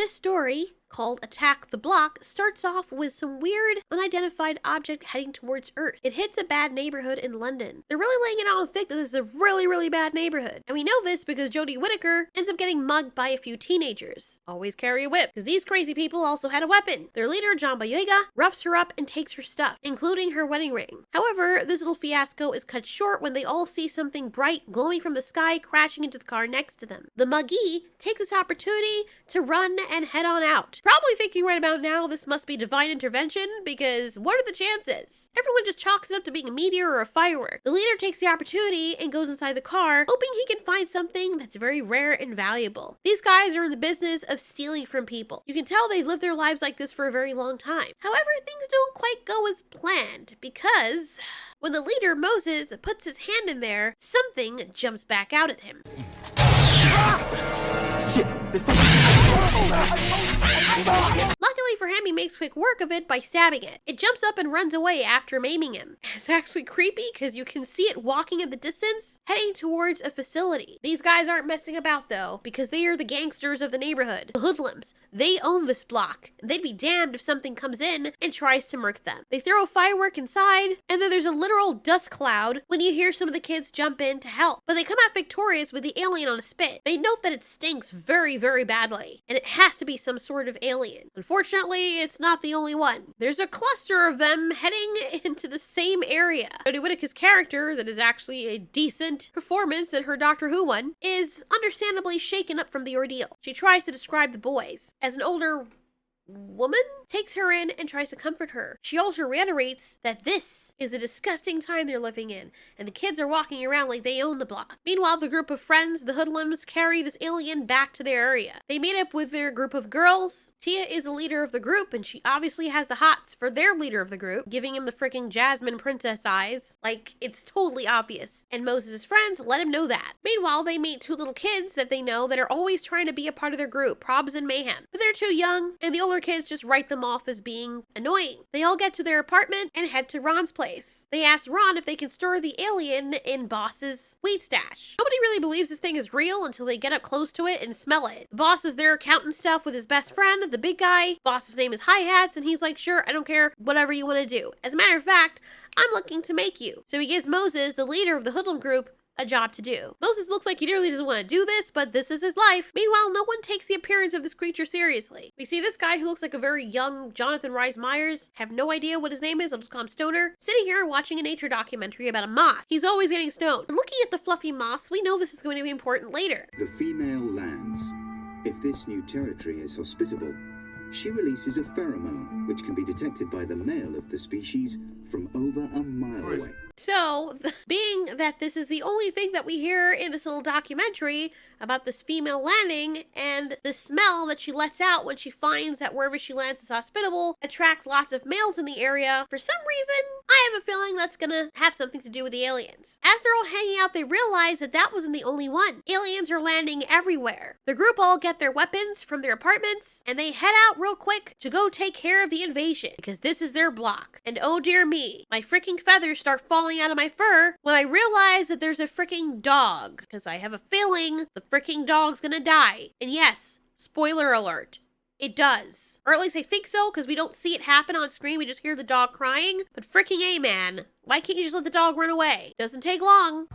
This story, called Attack the Block, starts off with some weird, unidentified object heading towards Earth. It hits a bad neighborhood in London. They're really laying it on thick that this is a really, really bad neighborhood. And we know this because Jodie Whittaker ends up getting mugged by a few teenagers. Always carry a whip, because these crazy people also had a weapon. Their leader, John Boyega, roughs her up and takes her stuff, including her wedding ring. However, this little fiasco is cut short when they all see something bright glowing from the sky crashing into the car next to them. The muggee takes this opportunity to run and head on out. Probably thinking right about now this must be divine intervention, because what are the chances? Everyone just chalks it up to being a meteor or a firework. The leader takes the opportunity and goes inside the car, hoping he can find something that's very rare and valuable. These guys are in the business of stealing from people. You can tell they've lived their lives like this for a very long time. However, things don't quite go as planned, because when the leader, Moses, puts his hand in there, something jumps back out at him. Shit, there's Luckily for him, he makes quick work of it by stabbing it. It jumps up and runs away after maiming him. It's actually creepy because you can see it walking in the distance, heading towards a facility. These guys aren't messing about though, because they are the gangsters of the neighborhood. The hoodlums. They own this block, and they'd be damned if something comes in and tries to murk them. They throw a firework inside, and then there's a literal dust cloud when you hear some of the kids jump in to help. But they come out victorious with the alien on a spit. They note that it stinks very, very badly, and it has to be some sort of alien. Unfortunately, it's not the only one. There's a cluster of them heading into the same area. Jodie Whittaker's character, that is actually a decent performance in her Doctor Who one, is understandably shaken up from the ordeal. She tries to describe the boys as an older woman, takes her in and tries to comfort her. She also reiterates that this is a disgusting time they're living in, and the kids are walking around like they own the block. Meanwhile, the group of friends, the hoodlums, carry this alien back to their area. They meet up with their group of girls. Tia is the leader of the group, and she obviously has the hots for their leader of the group, giving him the freaking Jasmine princess eyes. Like, it's totally obvious. And Moses' friends let him know that. Meanwhile, they meet two little kids that they know that are always trying to be a part of their group, Probs and Mayhem. But they're too young, and the older kids just write them off as being annoying. They all get to their apartment and head to Ron's place. They ask Ron if they can store the alien in Boss's wheat stash. Nobody really believes this thing is real until they get up close to it and smell it. The boss is there counting stuff with his best friend, the big guy. Boss's name is Hi-Hats, and he's like, sure, I don't care, whatever you want to do. As a matter of fact, I'm looking to make you. So he gives Moses, the leader of the hoodlum group, a job to do. Moses looks like he really doesn't want to do this, but this is his life. Meanwhile, no one takes the appearance of this creature seriously. We see this guy who looks like a very young Jonathan Rhys Meyers, have no idea what his name is, I'll just call him Stoner, sitting here watching a nature documentary about a moth. He's always getting stoned. And looking at the fluffy moths, we know this is going to be important later. The female lands. If this new territory is hospitable, she releases a pheromone, which can be detected by the male of the species from over a mile away. So, being that this is the only thing that we hear in this little documentary about this female landing, and the smell that she lets out when she finds that wherever she lands is hospitable attracts lots of males in the area, for some reason, I have a feeling that's gonna have something to do with the aliens. As they're all hanging out, they realize that that wasn't the only one. Aliens are landing everywhere. The group all get their weapons from their apartments, and they head out real quick to go take care of the invasion, because this is their block. And oh dear me, my freaking feathers start falling out of my fur when I realize that there's a freaking dog, because I have a feeling the freaking dog's gonna die. And yes, spoiler alert, it does. Or at least I think so, because we don't see it happen on screen, we just hear the dog crying. But freaking A, man, why can't you just let the dog run away? Doesn't take long.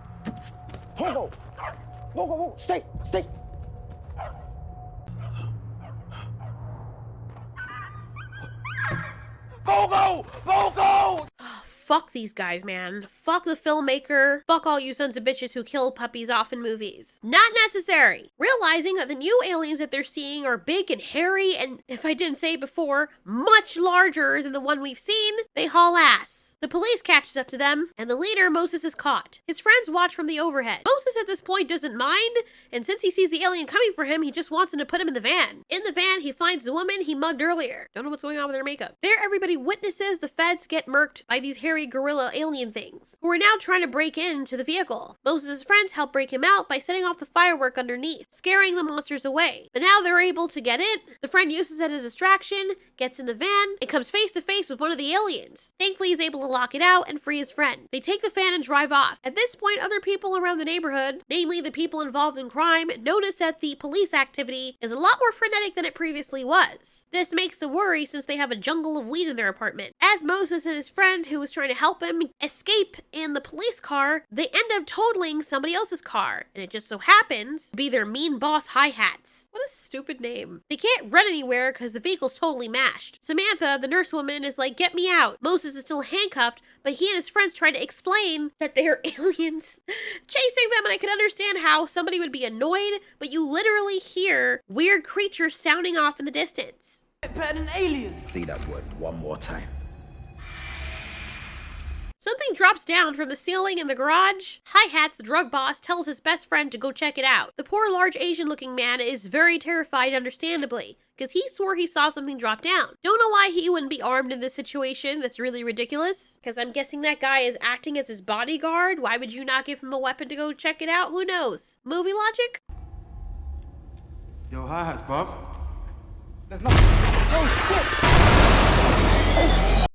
Whoa, stay. Bogo! Fuck these guys, man. Fuck the filmmaker. Fuck all you sons of bitches who kill puppies off in movies. Not necessary. Realizing that the new aliens that they're seeing are big and hairy and, if I didn't say it before, much larger than the one we've seen, they haul ass. The police catches up to them, and the leader, Moses, is caught. His friends watch from the overhead. Moses at this point doesn't mind, and since he sees the alien coming for him, he just wants him to put him in the van. In the van, he finds the woman he mugged earlier. Don't know what's going on with her makeup. There, everybody witnesses the feds get murked by these hairy gorilla alien things, who are now trying to break into the vehicle. Moses' friends help break him out by setting off the firework underneath, scaring the monsters away. But now they're able to get it. The friend uses it as a distraction, gets in the van, and comes face to face with one of the aliens. Thankfully, he's able to lock it out and free his friend. They take the fan and drive off. At this point, other people around the neighborhood, namely the people involved in crime, notice that the police activity is a lot more frenetic than it previously was. This makes them worry since they have a jungle of weed in their apartment. As Moses and his friend, who was trying to help him escape in the police car, they end up totaling somebody else's car, and it just so happens to be their mean boss Hi-Hats. What a stupid name. They can't run anywhere because the vehicle's totally mashed. Samantha, the nurse woman, is like, get me out. Moses is still handcuffed, but he and his friends try to explain that they're aliens chasing them, and I can understand how somebody would be annoyed, but you literally hear weird creatures sounding off in the distance. Better than aliens. Say that word one more time. Something drops down from the ceiling in the garage. Hi-Hats, the drug boss, tells his best friend to go check it out. The poor large Asian-looking man is very terrified, understandably, because he swore he saw something drop down. Don't know why he wouldn't be armed in this situation. That's really ridiculous, because I'm guessing that guy is acting as his bodyguard. Why would you not give him a weapon to go check it out? Who knows? Movie logic? Yo, Hi-Hats, bruv. There's nothing. Oh, shit!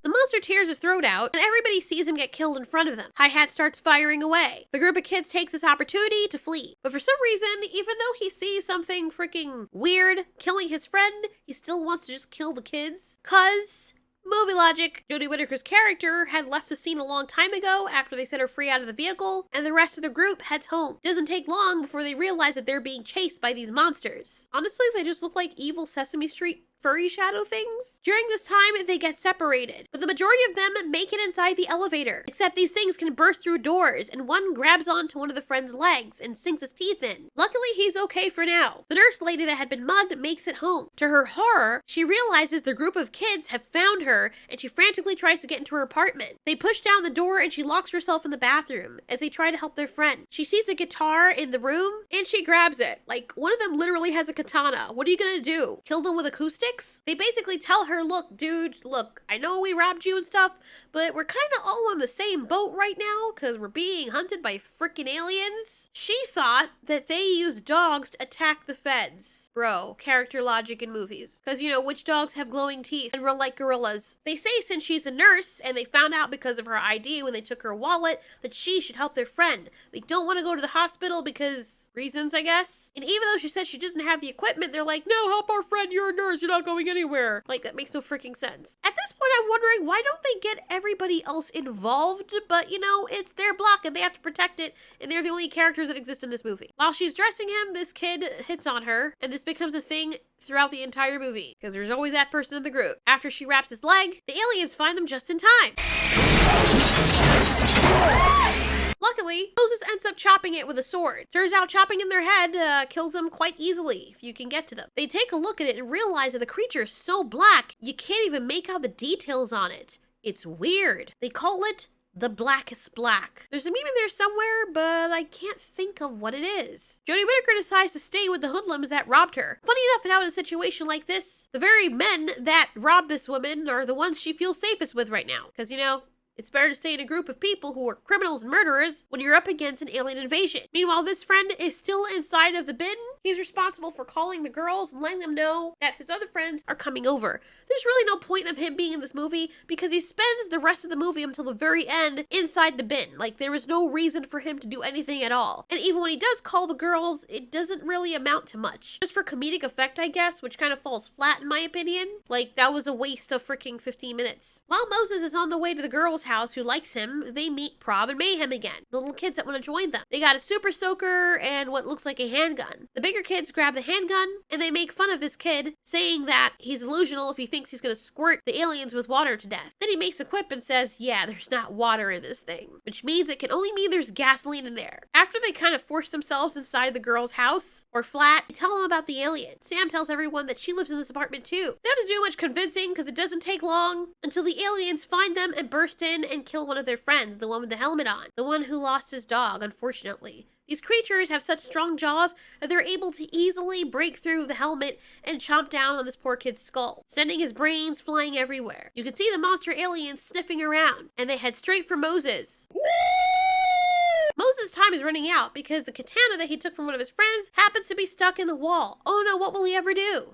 The monster tears his throat out, and everybody sees him get killed in front of them. Hi-Hat starts firing away. The group of kids takes this opportunity to flee. But for some reason, even though he sees something freaking weird killing his friend, he still wants to just kill the kids. 'Cause movie logic. Jodie Whittaker's character had left the scene a long time ago after they set her free out of the vehicle, and the rest of the group heads home. It doesn't take long before they realize that they're being chased by these monsters. Honestly, they just look like evil Sesame Street furry shadow things. During this time, they get separated, but the majority of them make it inside the elevator. Except these things can burst through doors, and one grabs onto one of the friend's legs and sinks his teeth in. Luckily, he's okay for now. The nurse lady that had been mugged makes it home. To her horror, she realizes the group of kids have found her, and she frantically tries to get into her apartment. They push down the door, and she locks herself in the bathroom as they try to help their friend. She sees a guitar in the room, and she grabs it. Like, one of them literally has a katana. What are you gonna do? Kill them with acoustics? They basically tell her, look, dude, look, I know we robbed you and stuff, but we're kind of all on the same boat right now because we're being hunted by freaking aliens. She thought that they used dogs to attack the feds. Bro, character logic in movies. Because, you know, which dogs have glowing teeth and run like gorillas? They say since she's a nurse, and they found out because of her ID when they took her wallet, that she should help their friend. They don't want to go to the hospital because reasons, I guess. And even though she says she doesn't have the equipment, they're like, no, help our friend, you're a nurse, you're not going anywhere. Like, that makes no freaking sense. At this point, I'm wondering, why don't they get everybody else involved? But, you know, it's their block and they have to protect it, and they're the only characters that exist in this movie. While she's dressing him, this kid hits on her, and this becomes a thing throughout the entire movie, because there's always that person in the group. After she wraps his leg, the aliens find them just in time. Luckily, Moses ends up chopping it with a sword. Turns out chopping in their head kills them quite easily if you can get to them. They take a look at it and realize that the creature is so black, you can't even make out the details on it. It's weird. They call it the blackest black. There's a meme in there somewhere, but I can't think of what it is. Jodie Whittaker decides to stay with the hoodlums that robbed her. Funny enough, in how in a situation like this, the very men that robbed this woman are the ones she feels safest with right now. Because, you know, it's better to stay in a group of people who are criminals and murderers when you're up against an alien invasion. Meanwhile, this friend is still inside of the bin. He's responsible for calling the girls and letting them know that his other friends are coming over. There's really no point of him being in this movie because he spends the rest of the movie until the very end inside the bin. Like, there is no reason for him to do anything at all. And even when he does call the girls, it doesn't really amount to much. Just for comedic effect, I guess, which kind of falls flat in my opinion. Like, that was a waste of freaking 15 minutes. While Moses is on the way to the girls' house who likes him, they meet Prob and Mayhem again, the little kids that want to join them. They got a super soaker and what looks like a handgun. The bigger kids grab the handgun and they make fun of this kid, saying that he's delusional if he thinks he's gonna squirt the aliens with water to death. Then he makes a quip and says, yeah, there's not water in this thing, which means it can only mean there's gasoline in there. After they kind of force themselves inside the girl's house or flat, they tell them about the alien. Sam tells everyone that she lives in this apartment too. They don't have to do much convincing because it doesn't take long until the aliens find them and burst in and kill one of their friends, the one with the helmet on, the one who lost his dog, unfortunately. These creatures have such strong jaws that they're able to easily break through the helmet and chomp down on this poor kid's skull, sending his brains flying everywhere. You can see the monster aliens sniffing around, and they head straight for Moses. Moses' time is running out because the katana that he took from one of his friends happens to be stuck in the wall. Oh no, what will he ever do?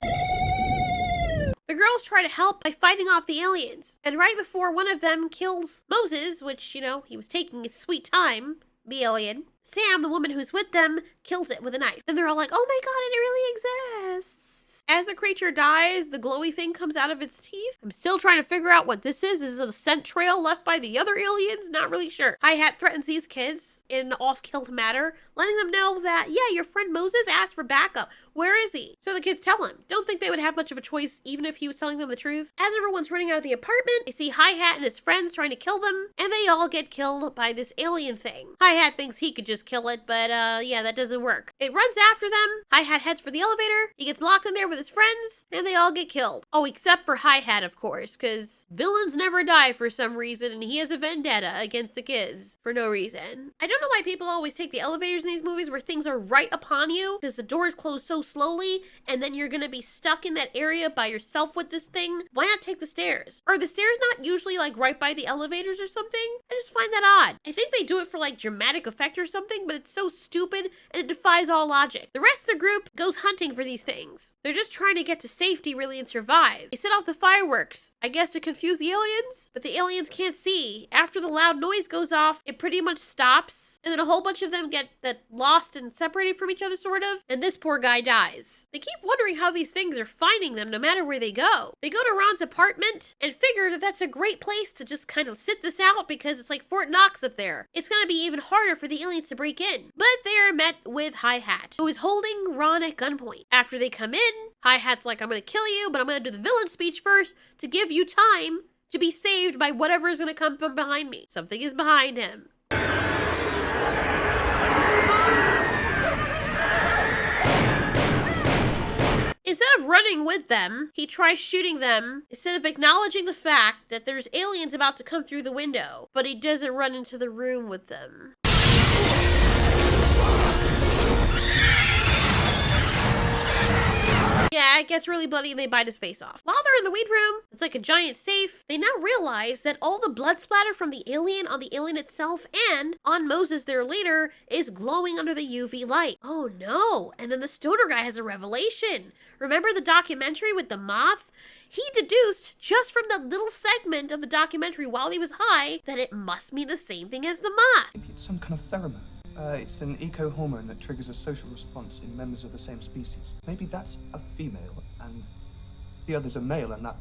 The girls try to help by fighting off the aliens. And right before one of them kills Moses, which, you know, he was taking his sweet time, the alien, Sam, the woman who's with them, kills it with a knife. And they're all like, oh my god, it really exists. As the creature dies, the glowy thing comes out of its teeth. I'm still trying to figure out what this is. Is it a scent trail left by the other aliens? Not really sure. Hi-Hat threatens these kids in an off-kilter manner, letting them know that, yeah, your friend Moses asked for backup. Where is he? So the kids tell him. Don't think they would have much of a choice even if he was telling them the truth. As everyone's running out of the apartment, they see Hi-Hat and his friends trying to kill them, and they all get killed by this alien thing. Hi-Hat thinks he could just kill it, but yeah, that doesn't work. It runs after them. Hi-Hat heads for the elevator. He gets locked in there with his friends, and they all get killed. Oh, except for Hi-Hat, of course, because villains never die for some reason, and he has a vendetta against the kids for no reason. I don't know why people always take the elevators in these movies where things are right upon you, because the doors close so slowly, and then you're gonna be stuck in that area by yourself with this thing. Why not take the stairs? Are the stairs not usually like right by the elevators or something? I just find that odd. I think they do it for like dramatic effect or something, but it's so stupid and it defies all logic. The rest of the group goes hunting for these things. They're just trying to get to safety really and survive. They set off the fireworks, I guess to confuse the aliens, but the aliens can't see. After the loud noise goes off, it pretty much stops, and then a whole bunch of them get lost and separated from each other sort of, and this poor guy dies. They keep wondering how these things are finding them no matter where they go. They go to Ron's apartment and figure that that's a great place to just kind of sit this out because it's like Fort Knox up there. It's gonna be even harder for the aliens to break in. But they are met with Hi-Hat, who is holding Ron at gunpoint. After they come in, Hi-Hat's like, I'm gonna kill you, but I'm gonna do the villain speech first to give you time to be saved by whatever is gonna come from behind me. Something is behind him. Instead of running with them, he tries shooting them instead of acknowledging the fact that there's aliens about to come through the window, but he doesn't run into the room with them. Yeah, it gets really bloody and they bite his face off. While they're in the weed room, it's like a giant safe, they now realize that all the blood splatter from the alien on the alien itself and on Moses, their leader, is glowing under the UV light. Oh no, and then the stoner guy has a revelation. Remember the documentary with the moth? He deduced just from that little segment of the documentary while he was high that it must mean the same thing as the moth. Maybe it's some kind of pheromone. It's an eco-hormone that triggers a social response in members of the same species. Maybe that's a female and the other's a male, and that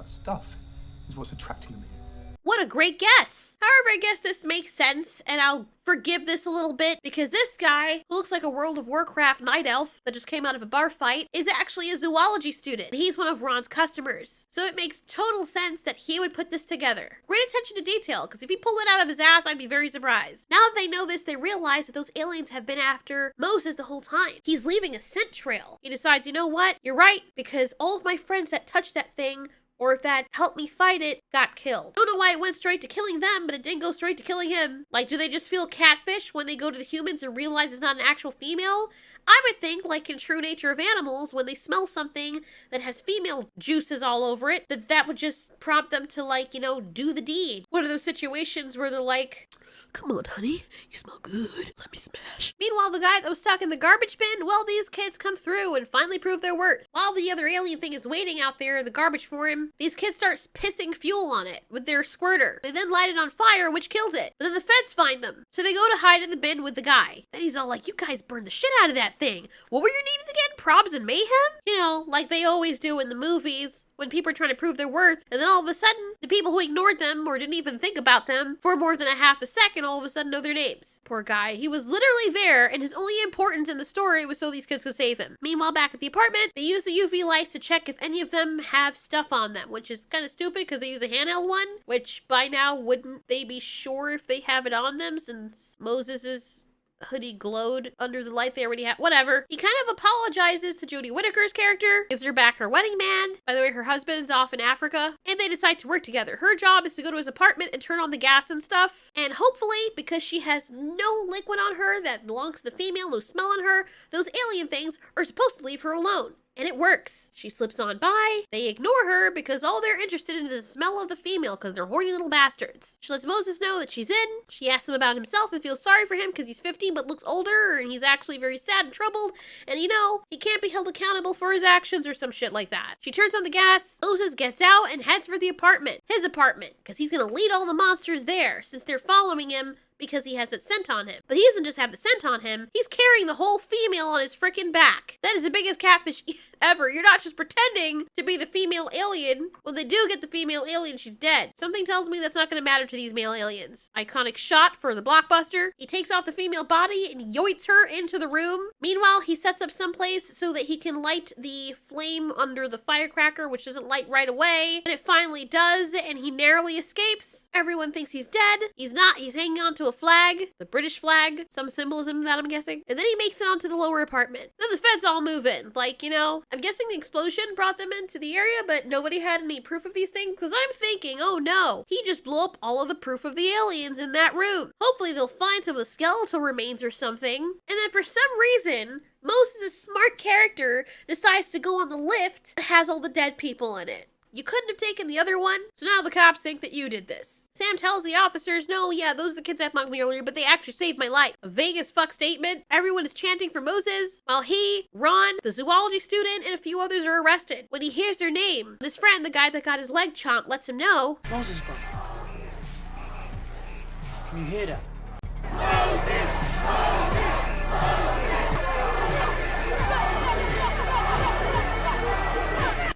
stuff is what's attracting them. What a great guess! However, I guess this makes sense, and I'll forgive this a little bit, because this guy, who looks like a World of Warcraft night elf that just came out of a bar fight, is actually a zoology student. He's one of Ron's customers. So it makes total sense that he would put this together. Great attention to detail, because if he pulled it out of his ass, I'd be very surprised. Now that they know this, they realize that those aliens have been after Moses the whole time. He's leaving a scent trail. He decides, you know what? You're right, because all of my friends that touched that thing or if that helped me fight it, got killed. Don't know why it went straight to killing them, but it didn't go straight to killing him. Like, do they just feel catfish when they go to the humans and realize it's not an actual female? I would think, like in True Nature of Animals, when they smell something that has female juices all over it, that would just prompt them to, like, you know, do the deed. One of those situations where they're like, come on, honey, you smell good. Let me smash. Meanwhile, the guy that was stuck in the garbage bin, well, these kids come through and finally prove their worth. While the other alien thing is waiting out there in the garbage for him, these kids start pissing fuel on it with their squirter. They then light it on fire, which kills it. But then the feds find them. So they go to hide in the bin with the guy. Then he's all like, you guys burned the shit out of that thing. What were your names again? Probs and Mayhem? You know, like they always do in the movies when people are trying to prove their worth, and then all of a sudden, the people who ignored them or didn't even think about them for more than a half a second all of a sudden know their names. Poor guy. He was literally there, and his only importance in the story was so these kids could save him. Meanwhile, back at the apartment, they use the UV lights to check if any of them have stuff on them, which is kind of stupid because they use a handheld one, which by now wouldn't they be sure if they have it on them since Moses's hoodie glowed under the light they already had. Whatever. He kind of apologizes to Jodie Whittaker's character, gives her back her wedding band. By the way, her husband's off in Africa, and they decide to work together. Her job is to go to his apartment and turn on the gas and stuff. And hopefully, because she has no liquid on her that belongs to the female who's smelling her, those alien things are supposed to leave her alone. And it works. She slips on by. They ignore her because all they're interested in is the smell of the female because they're horny little bastards. She lets Moses know that she's in. She asks him about himself and feels sorry for him because he's 15 but looks older and he's actually very sad and troubled. And you know, he can't be held accountable for his actions or some shit like that. She turns on the gas. Moses gets out and heads for the apartment. His apartment. Because he's going to lead all the monsters there since they're following him because he has that scent on him. But he doesn't just have the scent on him, he's carrying the whole female on his freaking back. That is the biggest catfish ever. You're not just pretending to be the female alien. When they do get the female alien, she's dead. Something tells me that's not going to matter to these male aliens. Iconic shot for the blockbuster. He takes off the female body and yoinks her into the room. Meanwhile, he sets up someplace so that he can light the flame under the firecracker, which doesn't light right away. And it finally does, and he narrowly escapes. Everyone thinks he's dead. He's not. He's hanging on to a flag, the British flag, some symbolism that I'm guessing. And then he makes it onto the lower apartment. Then the feds all move in. Like, you know, I'm guessing the explosion brought them into the area, but nobody had any proof of these things. Because I'm thinking, oh no, he just blew up all of the proof of the aliens in that room. Hopefully they'll find some of the skeletal remains or something. And then for some reason, Moses' smart character decides to go on the lift that has all the dead people in it. You couldn't have taken the other one, so now the cops think that you did this. Sam tells the officers, no, yeah, those are the kids that mugged me earlier, but they actually saved my life. A vague as fuck statement. Everyone is chanting for Moses, while he, Ron, the zoology student, and a few others are arrested. When he hears their name, his friend, the guy that got his leg chomped, lets him know. Moses, bro. Can you hear that?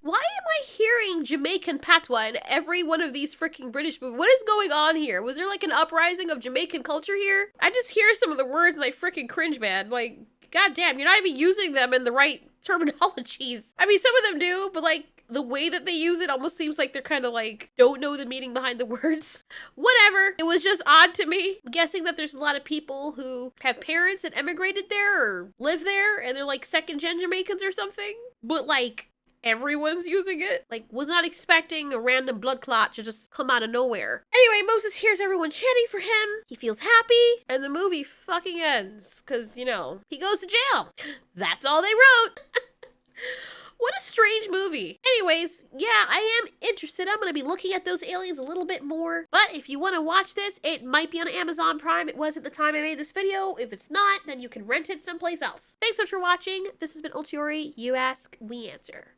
Why am I hearing Jamaican patois in every one of these freaking British movies? What is going on here? Was there like an uprising of Jamaican culture here? I just hear some of the words and I freaking cringe, man. Like, goddamn, you're not even using them in the right terminologies. I mean, some of them do, but like the way that they use it almost seems like they're kind of like don't know the meaning behind the words. Whatever. It was just odd to me. I'm guessing that there's a lot of people who have parents that emigrated there or live there and they're like second-gen Jamaicans or something. But like, everyone's using it. Like, was not expecting a random blood clot to just come out of nowhere. Anyway, Moses hears everyone chanting for him. He feels happy, and the movie fucking ends. Cause, you know, he goes to jail. That's all they wrote. What a strange movie. Anyways, yeah, I am interested. I'm going to be looking at those aliens a little bit more. But if you want to watch this, it might be on Amazon Prime. It was at the time I made this video. If it's not, then you can rent it someplace else. Thanks so much for watching. This has been Ultiori. You ask, we answer.